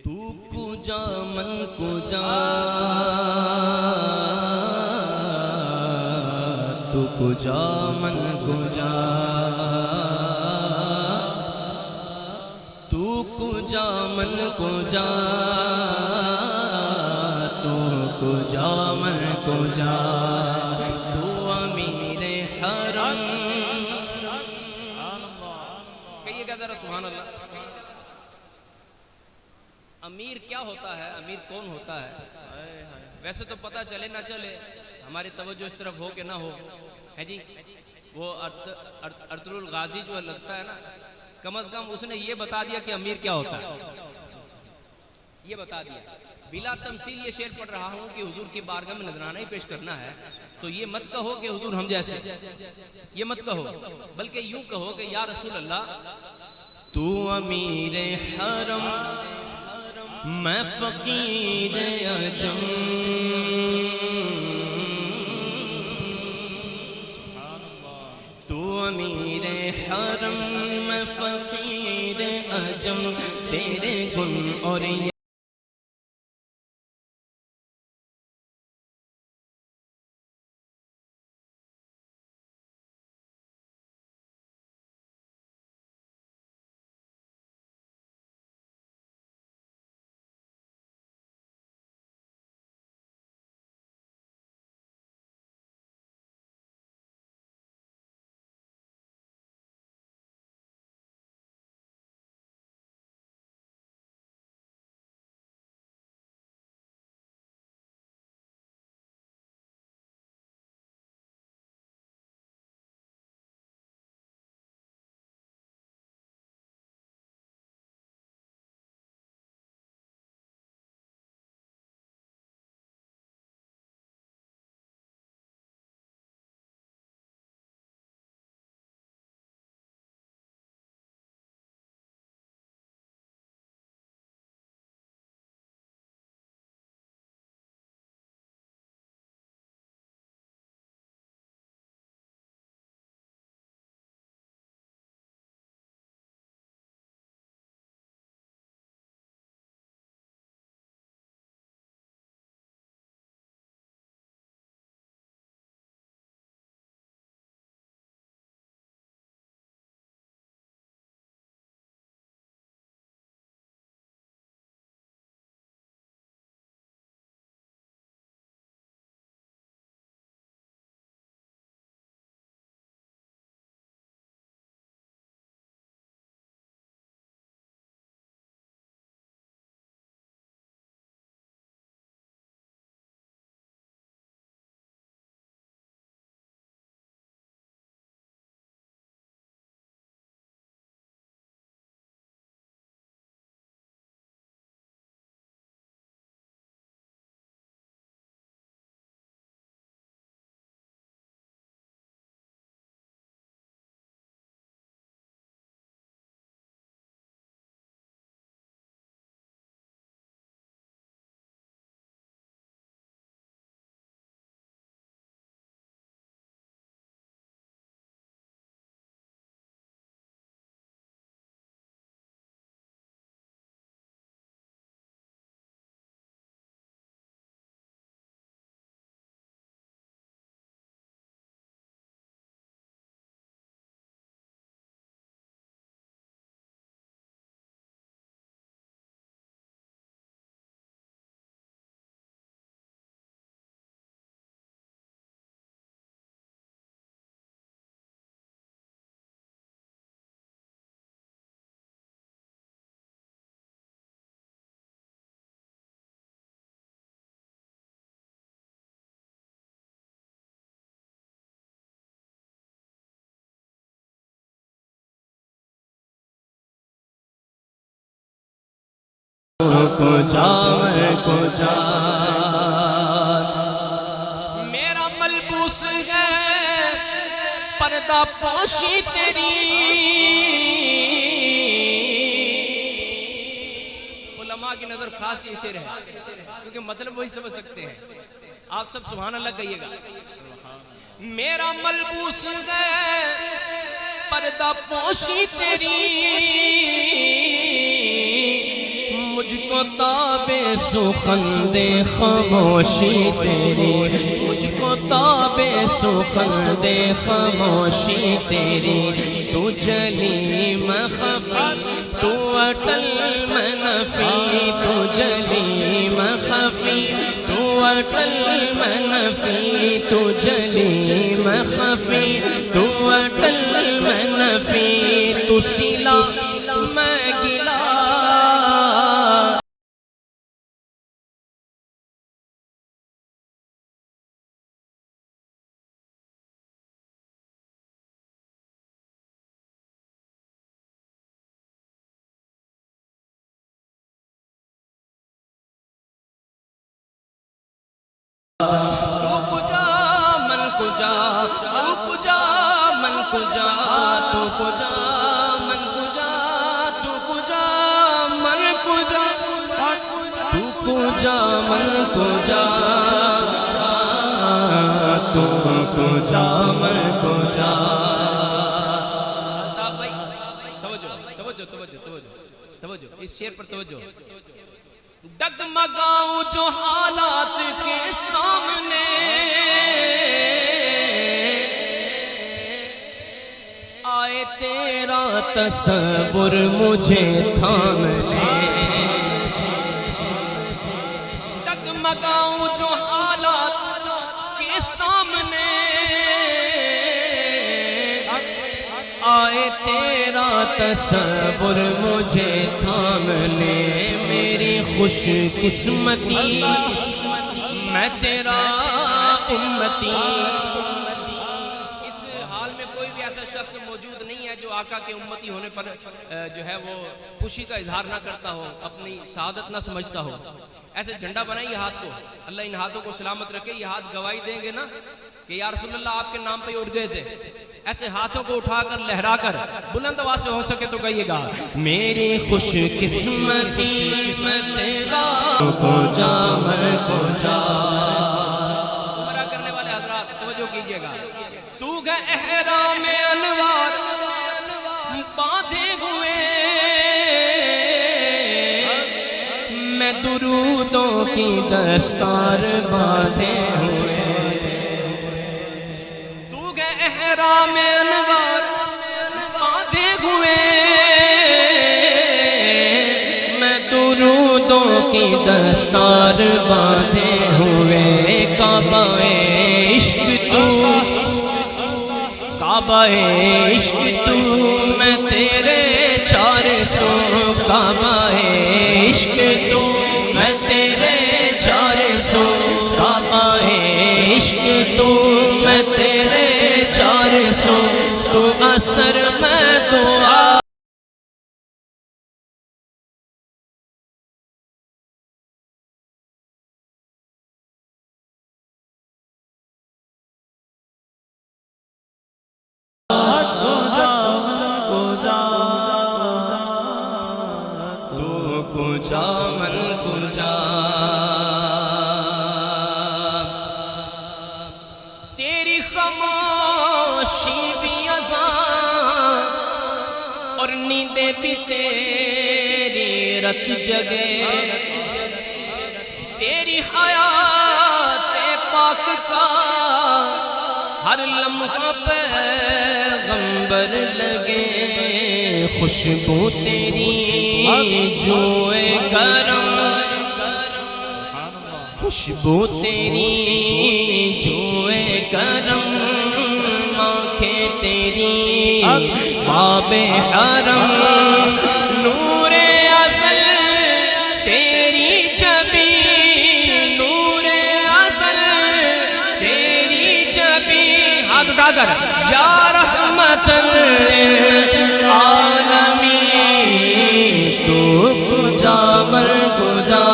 تو کجا من کجا تو کجا من کجا تو کجا من کجا تو کجا من کجا تو امیر حرم کہیے گا ذرا سبحان اللہ۔ امیر کیا ہوتا ہے؟ امیر کون ہوتا ہے؟ ویسے تو پتہ چلے نہ چلے، ہماری توجہ اس طرف ہو کہ نہ ہو ہے جی، وہ ارطغرل غازی جو لگتا ہے نا، کم از کم اس نے یہ بتا دیا کہ امیر کیا ہوتا ہے، یہ بتا دیا۔ بلا تمثیل یہ شعر پڑھ رہا ہوں کہ حضور کی بارگاہ میں نذرانہ ہی پیش کرنا ہے، تو یہ مت کہو کہ حضور ہم جیسے، یہ مت کہو، بلکہ یوں کہو کہ یا رسول اللہ تو امیر حرم میں فقیر عجم، تو امیر حرم میں فقیر عجم، تیرے گن اور کو جاور کو جان، میرا ملبوس ہے پردہ پوشی تیری، علماء کی نظر خاص یہ شعر ہے کیونکہ مطلب وہی سمجھ سکتے ہیں، آپ سب سبحان اللہ کہیے گا۔ میرا ملبوس ہے پردہ پوشی تیری، مجھ کو تابے سخن دے خاموشی تیری، مجھ کو تابے سخن دے خاموشی تیری، تو جلی میں خفی تو اٹل میں نفی، تو جلی میں خفی تو اٹل میں نفی، تو جلی میں خفی تو اٹل میں نفی، تو سلا میں گلا تو کجا من کجا، تو کجا من کجا، تو کجا من کجا، تو کجا من کجا، تو کجا من کجا، تو کجا من کجا۔ الطاف بھائی توجہ توجہ توجہ توجہ توجہ، اس شعر پر توجہ۔ ڈگمگاؤں جو حالات کے سامنے، آئے تیرا تصور مجھے تھام لے، ڈگمگاؤں جو حالات کے سامنے، آئے تیرا تصور مجھے تھام لے، میری خوش قسمتی میں تیرا امتی۔ اس حال میں کوئی بھی ایسا شخص موجود نہیں ہے جو آقا کے امتی ہونے پر جو ہے وہ خوشی کا اظہار نہ کرتا ہو، اپنی سعادت نہ سمجھتا ہو۔ ایسے جھنڈا بنائیے ہاتھ کو، اللہ ان ہاتھوں کو سلامت رکھے۔ یہ ہاتھ گواہی دیں گے نا کہ یا رسول اللہ آپ کے نام پہ اٹھ گئے تھے۔ ایسے ہاتھوں کو اٹھا کر لہرا کر بلند آواز سے ہو سکے تو کہیے گا، میری خوش قسمتی میں تیرا کو جا مر کو جا۔ عمرہ کرنے والے حضرات توجہ کیجئے گا، تو گے احرام انوار باندھے ہوئے، میں درودوں کی دستار باندھے ہوئے، احرام انوار باندھے ہوئے، میں درودوں کی دستار باندھے ہوئے، کعبہ عشق تو، کعبہ عشق تو میں تیرے چار سو، کعبہ عشق تو میں تیرے چار سو، کعبہ عشق تو میں تیرے چار سو، تو اثر میں دعا تو کجا من کجا، تیری خاموشی بھی اذان اور نیندیں بھی تیری رت جگے، تیری حیات پاک کا ہر لمحہ پیغمبر لگے، خوشبو تیری جوئے کرم، خوشبو تیری جوئے کرم، آنکھیں تیری باب حرم، نور ازل تیری جبیں، نور ازل تیری جبیں، ہاتھ اٹھا کر یا رحمت للعالمین، تو کجا مر کجا